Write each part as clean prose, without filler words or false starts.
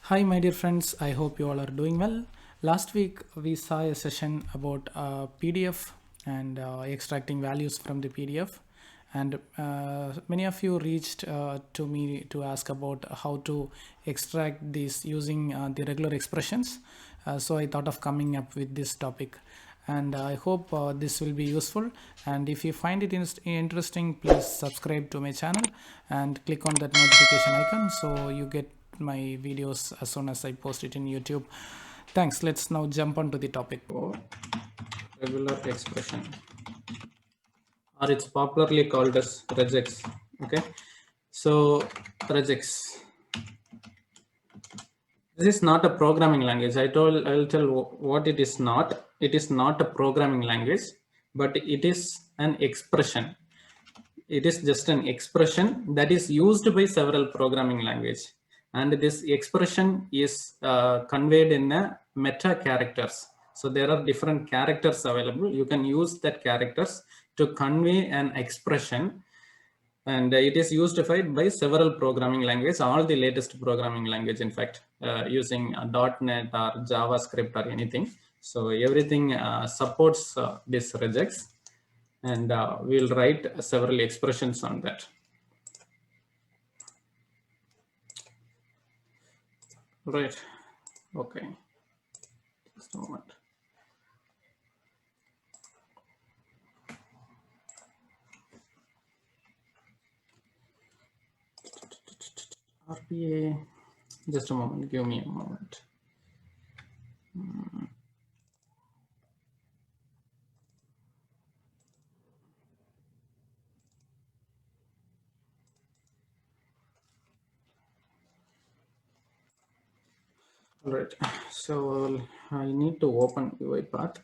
Hi, my dear friends. I hope you all are doing well. Last week, we saw a session about PDF and extracting values from the PDF. And many of you reached to me to ask about how to extract these using the regular expressions. So I thought of coming up with this topic. And I hope this will be useful. And if you find it interesting, please subscribe to my channel and click on that notification icon so you get my videos as soon as I post it in YouTube. Thanks. Let's now jump on to the topic. Regular expression, or it's popularly called as regex. Okay, so regex, this is not a programming language. I'll tell what it is not. It is not a programming language, but it is an expression. It is just an expression that is used by several programming language, and this expression is conveyed in a meta characters. So there are different characters available. You can use that characters to convey an expression, and it is used by several programming language, all the latest programming language, in fact, using .NET or JavaScript or anything. So everything supports this regex, and we'll write several expressions on that. Right. Okay. Just a moment. RPA. Just a moment. Give me a moment. All right. So I need to open UiPath.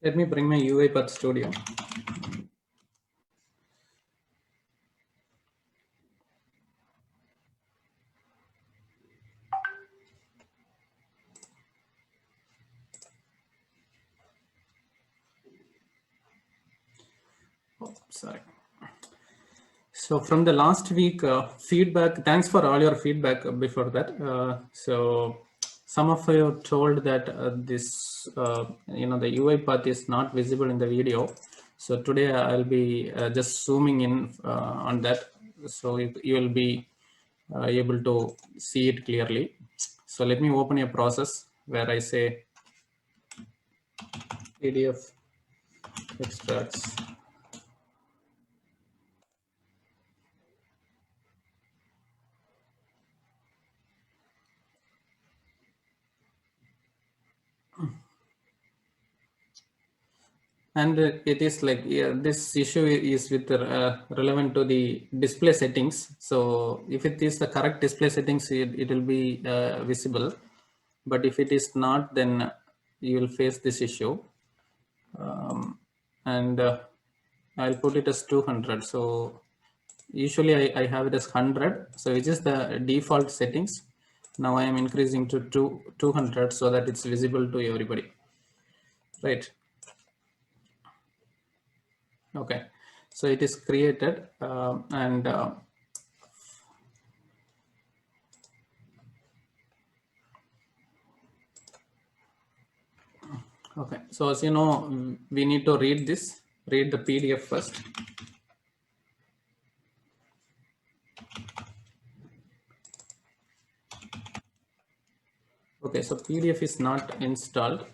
Let me bring my UiPath Studio. Oh, sorry. So from the last week feedback, thanks for all your feedback before that. So some of you told that this, the UiPath is not visible in the video. So today I'll be just zooming in on that. So you will be able to see it clearly. So let me open a process where I say PDF extracts. And it is like, this issue is with relevant to the display settings. So if it is the correct display settings, it will be visible. But if it is not, then you will face this issue. And I'll put it as 200. So usually I have it as 100. So which is the default settings. Now I am increasing to 200 so that it's visible to everybody. Right. Okay, so it is created and okay, so as you know, we need to read the PDF first. Okay, so PDF is not installed,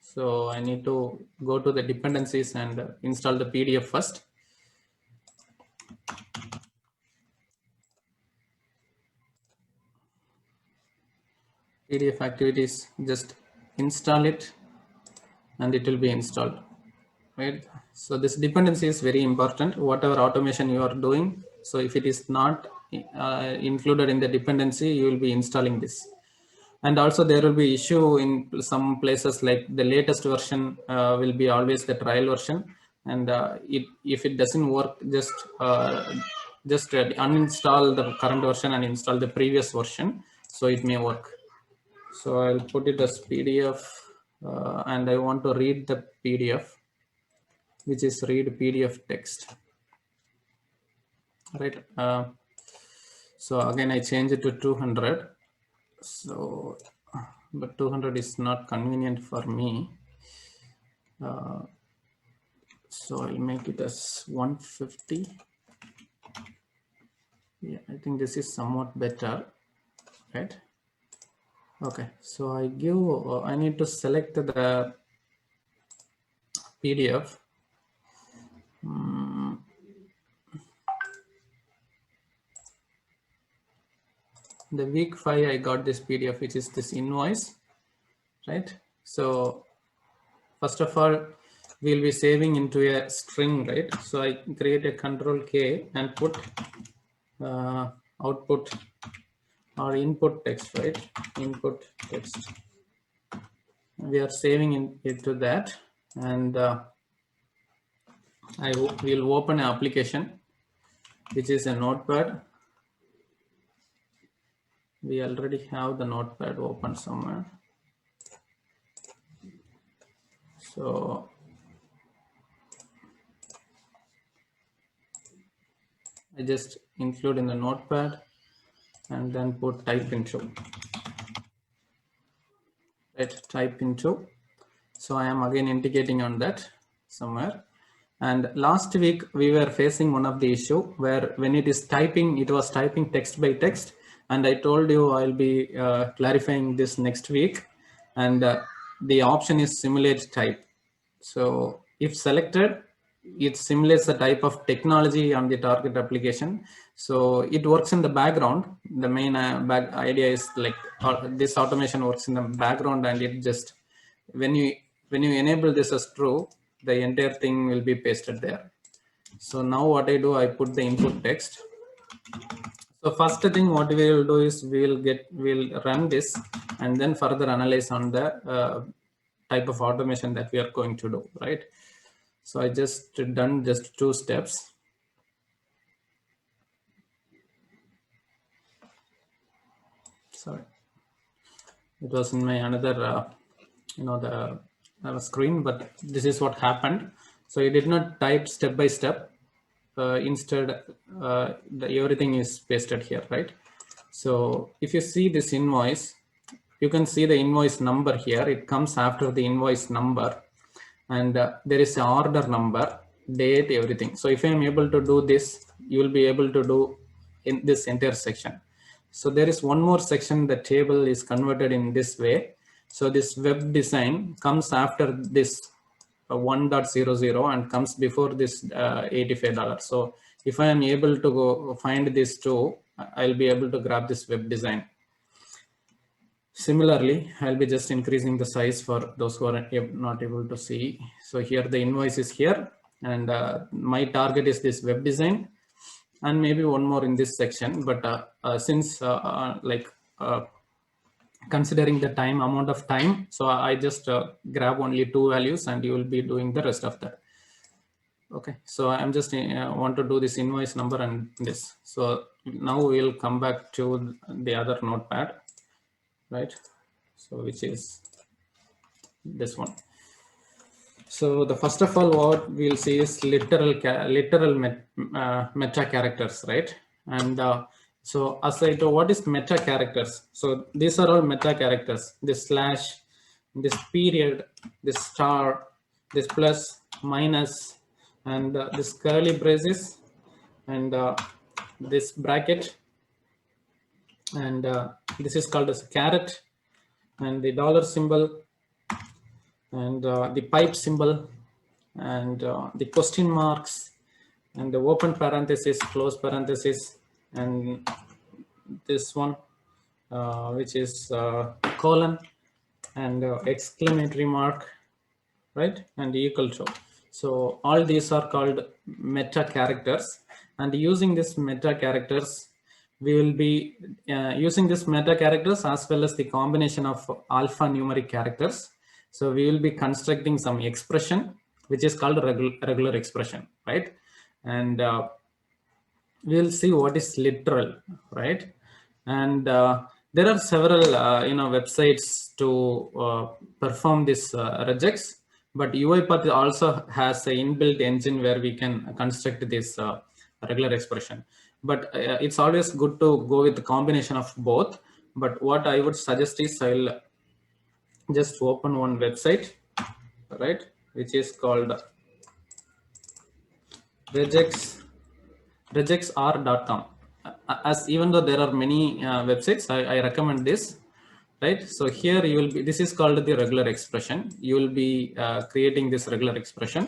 so I need to go to the dependencies and install the PDF first. PDF activities, just install it and it will be installed, right? So this dependency is very important, whatever automation you are doing. So if it is not included in the dependency, you will be installing this. And also there will be issue in some places, like the latest version will be always the trial version, and if it doesn't work, just uninstall the current version and install the previous version, so it may work. So I'll put it as PDF and I want to read the PDF. which is read PDF text, right? So again, I change it to 200. So, but 200 is not convenient for me. So I'll make it as 150. Yeah, I think this is somewhat better, right? Okay, so I need to select the PDF. The week 5, I got this PDF, which is this invoice, right? So first of all, we'll be saving into a string, right? So I create a Control K and put output or input text, right? Input text. We are saving into that, and we'll open an application, which is a notepad. We already have the notepad open somewhere. So I just include in the notepad and then put type into, right? Type into. So I am again indicating on that somewhere. And last week we were facing one of the issue where when it is typing, it was typing text by text. And I told you I'll be clarifying this next week. And the option is simulate type. So if selected, it simulates the type of technology on the target application. So it works in the background. The main idea is like this automation works in the background, and it just, when you enable this as true, the entire thing will be pasted there. So now what I do, I put the input text. So first thing what we will do is we'll run this and then further analyze on the type of automation that we are going to do, right? So I just done just 2 steps. Sorry, it was in my another the screen, but this is what happened. So you did not type step by step. Instead, everything is pasted here, right? So if you see this invoice, you can see the invoice number here. It comes after the invoice number, and there is an order number, date, everything. So if I am able to do this, you will be able to do in this entire section. So there is one more section. The table is converted in this way. So this web design comes after this 1.00 and comes before this $85. So if I am able to go find this too, I'll be able to grab this web design. Similarly, I'll be just increasing the size for those who are not able to see. So here the invoice is here, and my target is this web design, and maybe one more in this section. But since considering the amount of time, so I just grab only 2 values, and you will be doing the rest of that. Okay, so I'm just want to do this invoice number and this. So now we'll come back to the other notepad, right? So which is this one. So the first of all, what we'll see is literal meta characters, right? And so as I do, what is meta characters? So these are all meta characters. This slash, this period, this star, this plus, minus, and this curly braces, and this bracket, and this is called as caret, and the dollar symbol, and the pipe symbol, and the question marks, and the open parenthesis, close parenthesis, and this one, which is colon, and exclamatory mark, right, and equal to. So all these are called meta characters, and using this meta characters, we will be using this meta characters as well as the combination of alphanumeric characters. So we will be constructing some expression, which is called regular expression, right? And we'll see what is literal, right? And there are several websites to perform this regex, But UiPath also has an inbuilt engine where we can construct this regular expression. But it's always good to go with the combination of both. But what I would suggest is I'll just open one website, right, which is called regexr.com. As even though there are many websites, I recommend this, right? So here you will be, this is called the regular expression. You will be creating this regular expression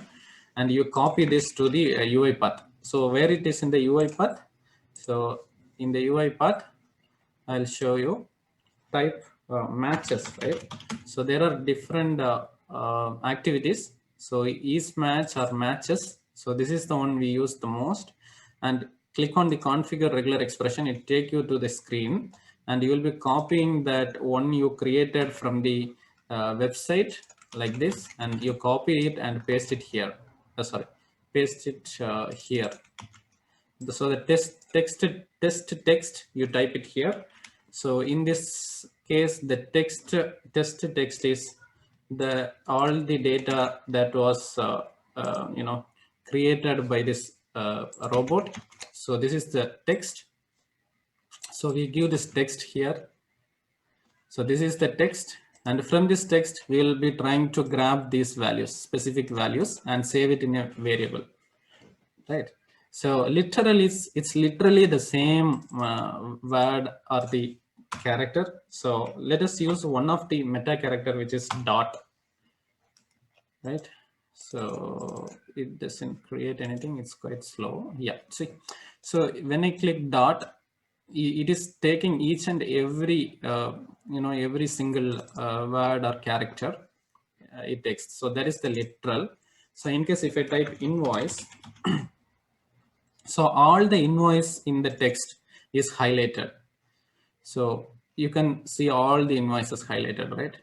and you copy this to the UiPath. So where it is in the UiPath? So in the UiPath, I'll show you. Type matches, right? So there are different activities. So each match or matches. So this is the one we use the most. And click on the configure regular expression. It take you to the screen, and you will be copying that one you created from the website like this, and you copy it and paste it here. Paste it here. So the text you type it here. So in this case, the text is the all the data that was created by this robot. So this is the text. So we give this text here. So this is the text, and from this text we will be trying to grab these values, specific values, and save it in a variable, right? So literally it's literally the same word or the character. So let us use one of the meta character, which is dot, right? So it doesn't create anything, it's quite slow. Yeah, see, so when I click dot, it is taking each and every every single word or character it takes. So that is the literal. So in case if I type invoice, so all the invoice in the text is highlighted. So you can see all the invoices highlighted, right?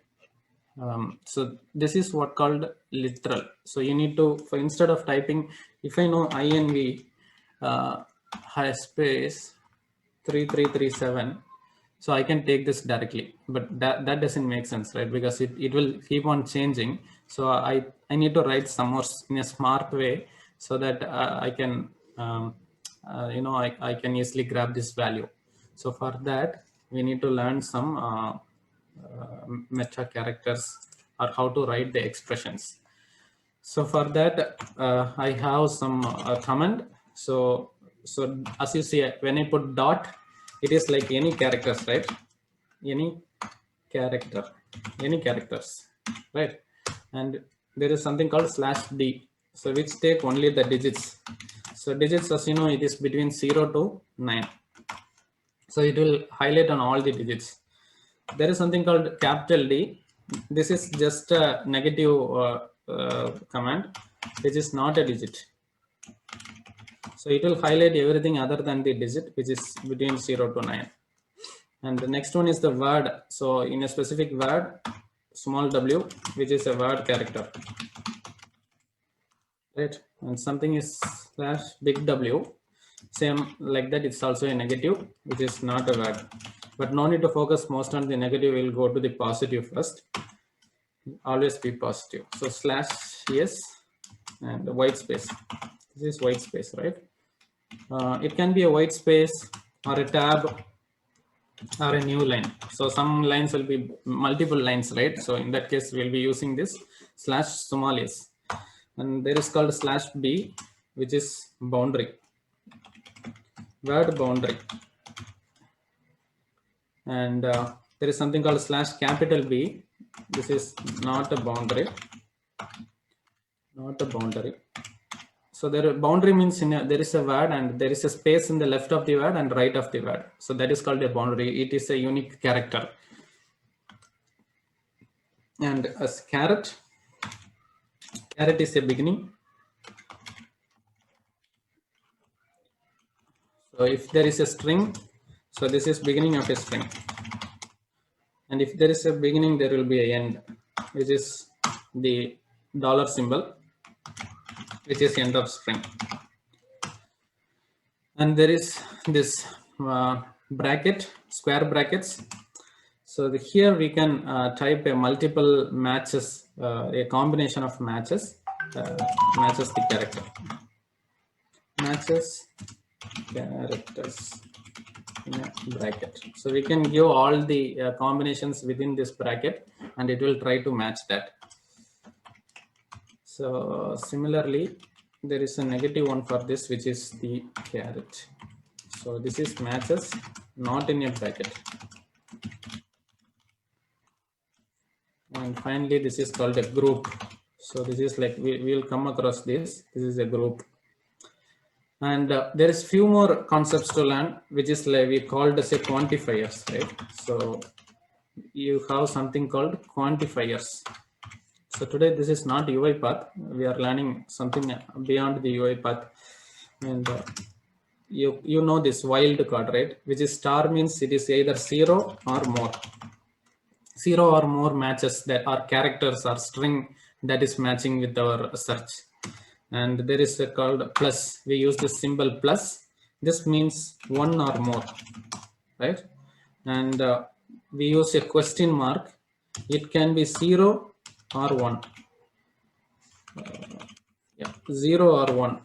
So this is what called literal. So you need to, for instead of typing, if I know INV space 3337, so I can take this directly, but that doesn't make sense, right? Because it will keep on changing. So I need to write some more in a smart way so that I can I can easily grab this value. So for that we need to learn some meta characters or how to write the expressions. So for that I have some command. So as you see, when I put dot, it is like any characters, right? Any characters, right? And there is something called /d, so which take only the digits. So digits, as you know, it is between 0 to 9. So it will highlight on all the digits. There is something called capital D. This is just a negative command, which is not a digit. So it will highlight everything other than the digit, which is between 0 to 9. And the next one is the word. So in a specific word, small w, which is a word character, right? And something is /big W, same like that. It's also a negative, which is not a word. But no need to focus most on the negative. We'll go to the positive first. Always be positive. So /yes and the white space. This is white space, right? It can be a white space or a tab or a new line. So some lines will be multiple lines, right? So in that case, we'll be using this /s. And there is called /b, which is boundary, word boundary. And there is something called /B. This is not a boundary, So there boundary means there is a word and there is a space in the left of the word and right of the word. So that is called a boundary. It is a unique character. And as caret is a beginning. So if there is a string, so this is beginning of a string. And if there is a beginning, there will be an end, which is the dollar symbol, which is end of string. And there is this bracket, square brackets. So here we can type a multiple matches a combination of matches matches the character. Matches characters in a bracket. So we can give all the combinations within this bracket and it will try to match that. So similarly, there is a negative one for this, which is the caret. So this is matches not in a bracket. And finally, this is called a group. So this is like, we will come across this. This is a group. And there is few more concepts to learn, which is like we called as a quantifiers, right? So you have something called quantifiers. So today this is not UiPath. We are learning something beyond the UiPath. And you know this wild card, right? Which is star means it is either 0 or more. 0 or more matches that are characters or string that is matching with our search. And there is a called plus. We use the symbol plus. This means 1 or more, right? And we use a question mark. It can be 0 or 1. 0 or 1,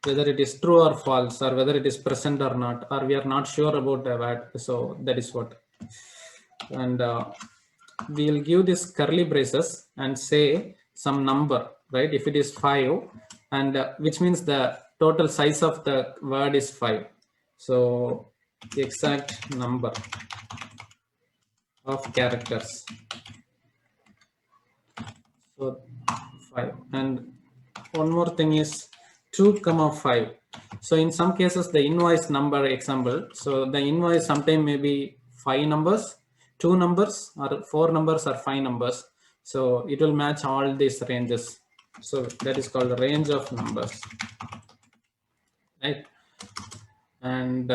whether it is true or false, or whether it is present or not, or we are not sure about that. So that is what. And we'll give this curly braces and say some number, right? If it is 5, and which means the total size of the word is 5. So the exact number of characters. So 5. And one more thing is 2,5. So in some cases, the invoice number example. So the invoice sometime may be 5 numbers, 2 numbers, or 4 numbers, or 5 numbers. So it will match all these ranges. So that is called range of numbers, right? And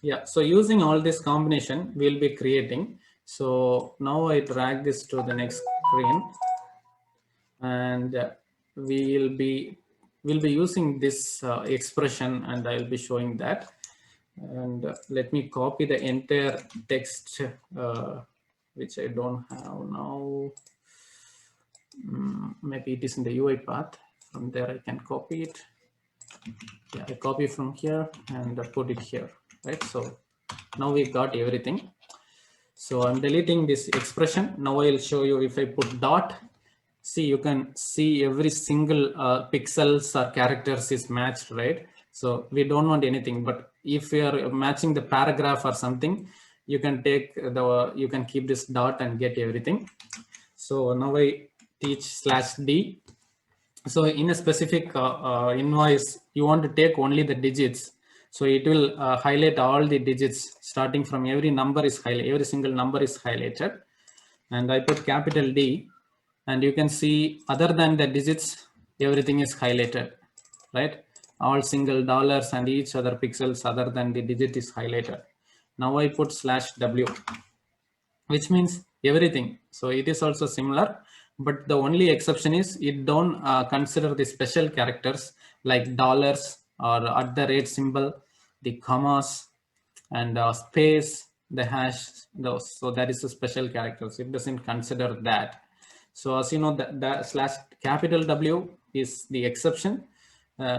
yeah, so using all this combination, we'll be creating. So now I drag this to the next screen, and we'll be using this expression, and I'll be showing that. And let me copy the entire text, which I don't have now. Maybe it is in the UiPath. From there I can copy it. Yeah, I copy from here and put it here, right? So now we got everything. So I'm deleting this expression. Now I'll show you. If I put dot, see, you can see every single pixels or characters is matched, right? So we don't want anything, but if we are matching the paragraph or something, you can take you can keep this dot and get everything. So now I teach /d. So in a specific invoice, you want to take only the digits. So it will highlight all the digits starting from every number is highlighted, every single number is highlighted. And I put capital D, and you can see other than the digits, everything is highlighted, right? All single dollars and each other pixels other than the digit is highlighted. Now I put /W, which means everything. So it is also similar, but the only exception is it don't consider the special characters like dollars or at the rate symbol, the commas, and space, the hash, those. So that is a special characters. It doesn't consider that. So as you know, that /W is the exception,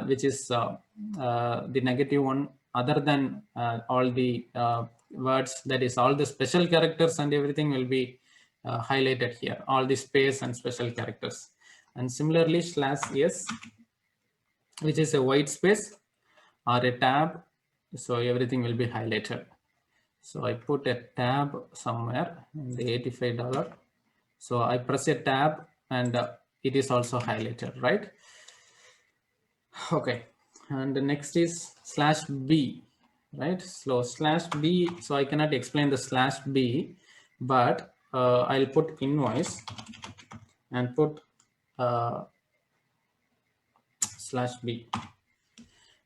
which is the negative one. Other than all the words, that is all the special characters and everything will be highlighted here, all the space and special characters. And similarly /S, which is a white space or a tab, so everything will be highlighted. So I put a tab somewhere in the $85. So I press a tab and it is also highlighted, right? Okay, and the next is /B, right? So /B, so I cannot explain the /B, but I'll put invoice and put /B.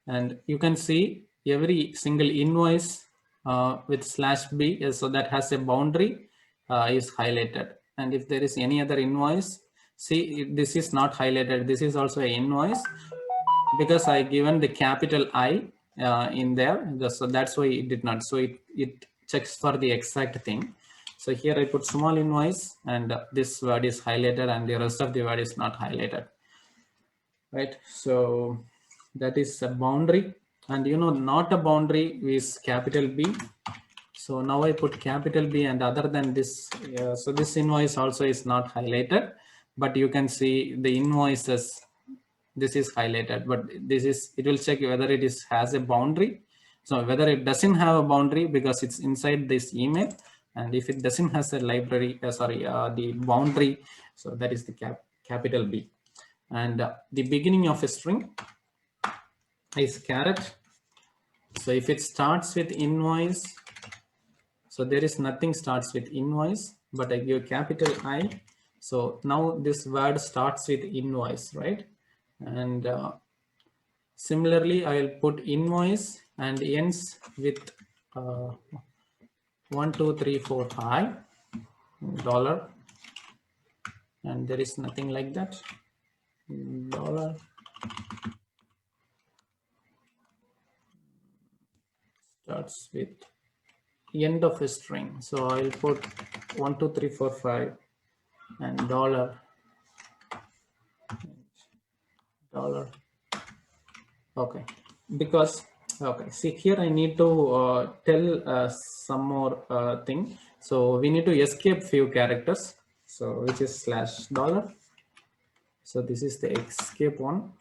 And you can see every single invoice with /B, so that has a boundary is highlighted. And if there is any other invoice, see, this is not highlighted. This is also an invoice because I given the capital I in there. So that's why it did not. So it checks for the exact thing. So here I put small invoice, and this word is highlighted and the rest of the word is not highlighted, right? So that is a boundary, and not a boundary is capital B. So now I put capital B, and other than this, so this invoice also is not highlighted, but you can see the invoices, this is highlighted, but it will check whether it has a boundary. So whether it doesn't have a boundary because it's inside this email, and if it doesn't has a library, the boundary, so that is the capital B. And the beginning of a string is caret. So if it starts with invoice, so there is nothing starts with invoice, but I give capital I. So now this word starts with invoice, right? And similarly, I will put invoice and ends with 1, 2, 3, 4, 5 dollar, and there is nothing like that. Dollar starts with end of a string. So I'll put 1, 2, 3, 4, 5 and dollar. Okay, because okay, see here I need to tell some more thing. So we need to escape few characters. So which is /$. So this is the escape one.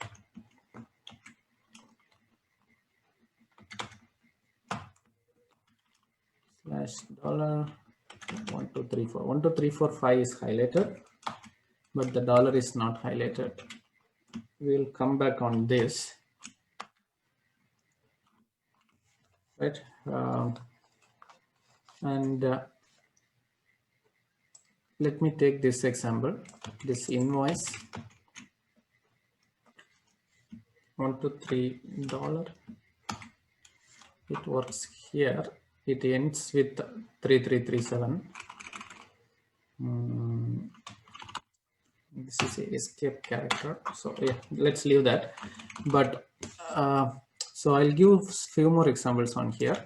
$. 1, 2, 3, 4. 1, 2, 3, 4, 5 is highlighted, but the dollar is not highlighted. We'll come back on this, right? And let me take this example, this invoice, 1, 2, 3 $. It works here. It ends with 3337. This is a escape character. So yeah, let's leave that. But so I'll give few more examples on here.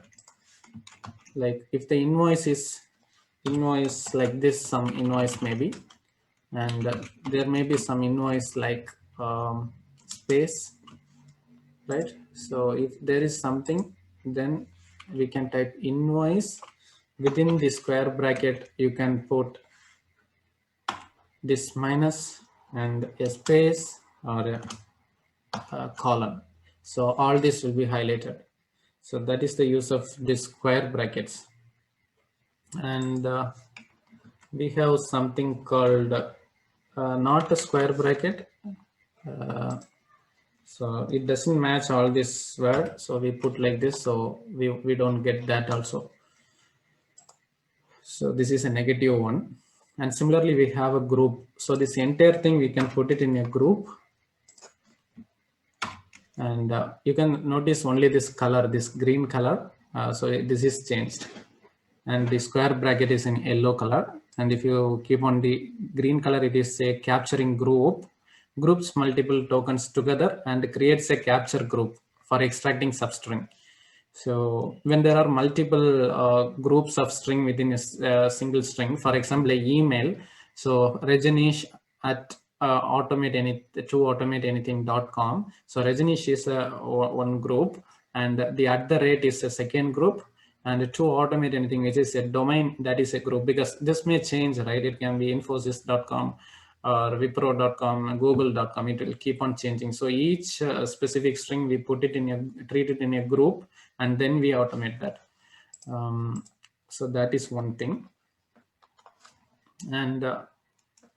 Like if the invoice is invoice like this, some invoice maybe, and there may be some invoice like space, right? So if there is something, then we can type invoice. Within the square bracket, you can put this minus and a space or a colon. So all this will be highlighted. So that is the use of this square brackets. And we have something called not a square bracket. So it doesn't match all this word. So we put like this. So we don't get that also. So this is a negative one. And similarly, we have a group. So this entire thing, we can put it in a group. And you can notice only this color, this green color. So this is changed. And the square bracket is in yellow color. And if you keep on the green color, it is a capturing group, groups multiple tokens together and creates a capture group for extracting substring. So when there are multiple groups of string within a single string, for example, an email, so Rajaneesh at toautomateanything.com. So Rajaneesh is one group, and the @ is a second group, and to automate anything, which is a domain, that is a group, because this may change, right? It can be infosys.com or wipro.com, google.com. It will keep on changing. So each specific string, we put it treat it in a group, and then we automate that. So that is one thing. And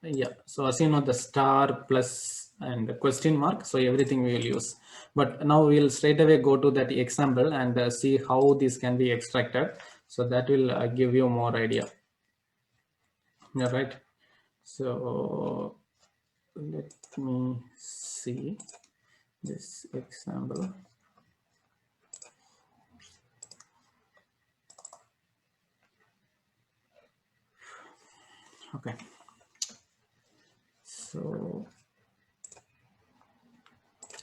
yeah, so as you know, the star plus and the question mark, so everything we will use. But now we'll straight away go to that example and see how this can be extracted. So that will give you more idea. Yeah, right. So let me see this example. Okay. So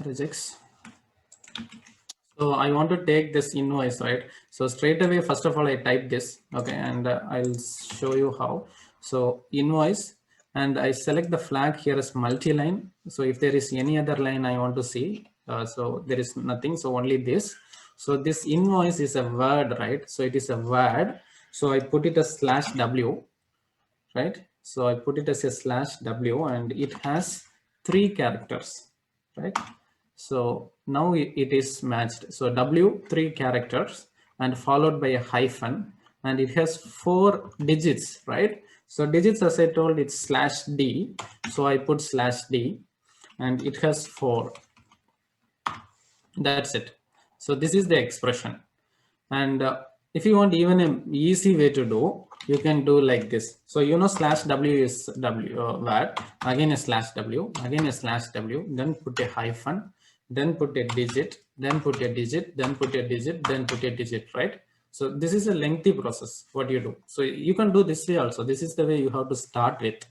Regex. So I want to take this invoice, right? So straight away, first of all, I type this, okay, and I'll show you how. So invoice, and I select the flag here as multi-line. So if there is any other line I want to see, so there is nothing, so only this. So this invoice is a word, right? So it is a word. So I put it as /w, right? So I put it as a /w, and it has 3 characters, right? So now it is matched. So W 3 characters and followed by a hyphen, and it has 4 digits, right? So digits, as I told, it's /d. So I put /d, and it has 4. That's it. So this is the expression. And if you want even an easy way to do, you can do like this. So you know /w is w word, again a /w, again a /w, then put a hyphen, then put a digit, then put a digit, then put a digit, then put a digit, right? So this is a lengthy process what you do. So you can do this way also. This is the way you have to start with,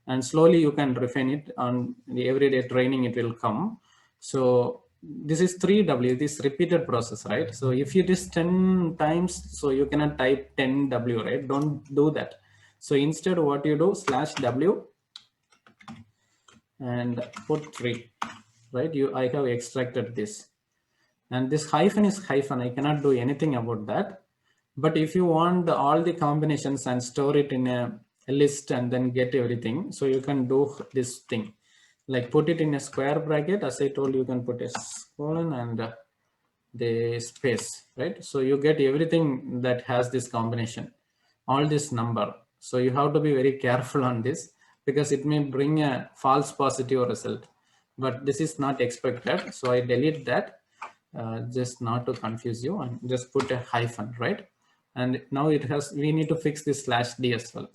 and slowly you can refine it. On the everyday training it will come. So this is 3W, this repeated process, right? So if it is 10 times, so you cannot type 10W, right? Don't do that. So instead what you do, /w and put 3, right? I have extracted this, and this hyphen is hyphen. I cannot do anything about that. But if you want all the combinations and store it in a list and then get everything, so you can do this thing, like put it in a square bracket. As I told, you can put a colon and the space, right? So you get everything that has this combination, all this number. So you have to be very careful on this, because it may bring a false positive result, but this is not expected. So I delete that, just not to confuse you, and just put a hyphen, right? And now it has, we need to fix this /d as well.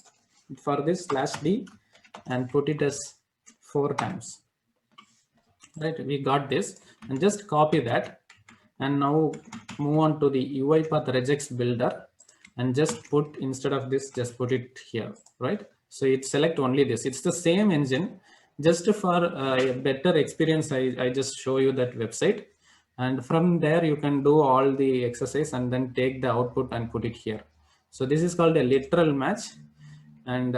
For this /d, and put it as 4 times, right? We got this, and just copy that, and now move on to the UiPath Regex builder, and just put, instead of this, just put it here, right? So it select only this. It's the same engine. Just for a better experience, I just show you that website, and from there you can do all the exercise and then take the output and put it here. So this is called a literal match. And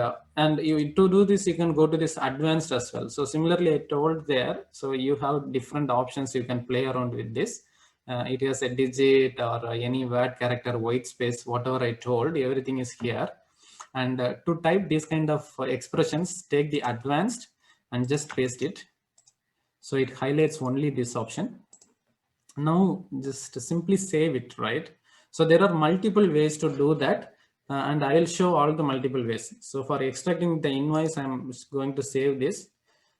you, to do this, you can go to this advanced as well. So similarly, I told there, so you have different options. You can play around with this. It has a digit or any word, character, white space, whatever I told, everything is here. And to type these kind of expressions, take the advanced and just paste it. So it highlights only this option. Now just simply save it, right? So there are multiple ways to do that, and I will show all the multiple ways. So for extracting the invoice, I'm going to save this.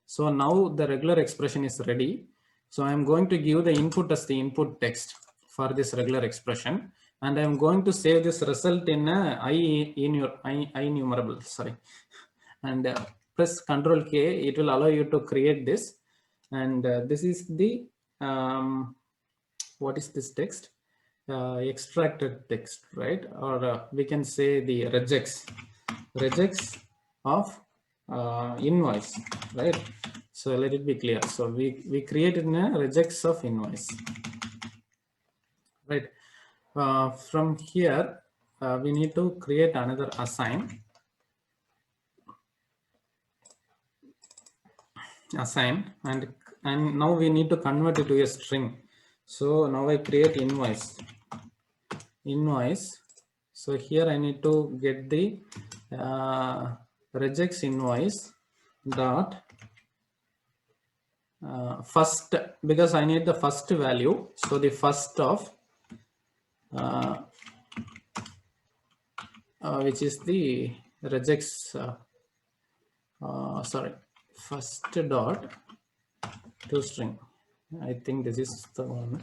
So now the regular expression is ready. So I'm going to give the input as the input text for this regular expression, and I'm going to save this result in a IEnumerable, sorry, and press Ctrl K. It will allow you to create this, and this is the what is this text? Extracted text, right? Or we can say the regex of invoice, right? So let it be clear. So we created a regex of invoice, right? From here, we need to create another assign, and now we need to convert it to a string. So now I create invoice. So here I need to get the regex invoice dot first, because I need the first value. So the first of which is the regex sorry, first dot to string. I think this is the one.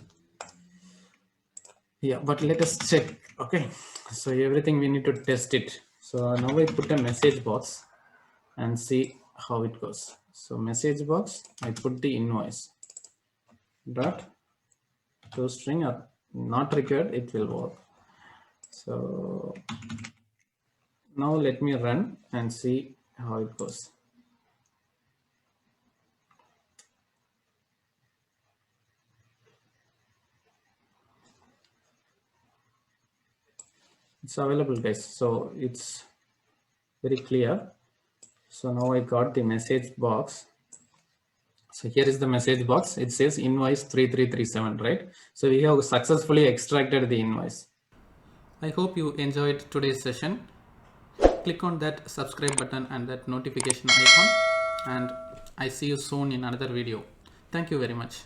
Yeah, but let us check. Okay, so everything we need to test it. So now I put a message box and see how it goes. So message box, I put the invoice dot to string, or not required, it will work. So now let me run and see how it goes. It's available, guys. So it's very clear. So now I got the message box. So here is the message box. It says invoice 3337, right? So we have successfully extracted the invoice. I hope you enjoyed today's session. Click on that subscribe button and that notification icon, and I see you soon in another video. Thank you very much.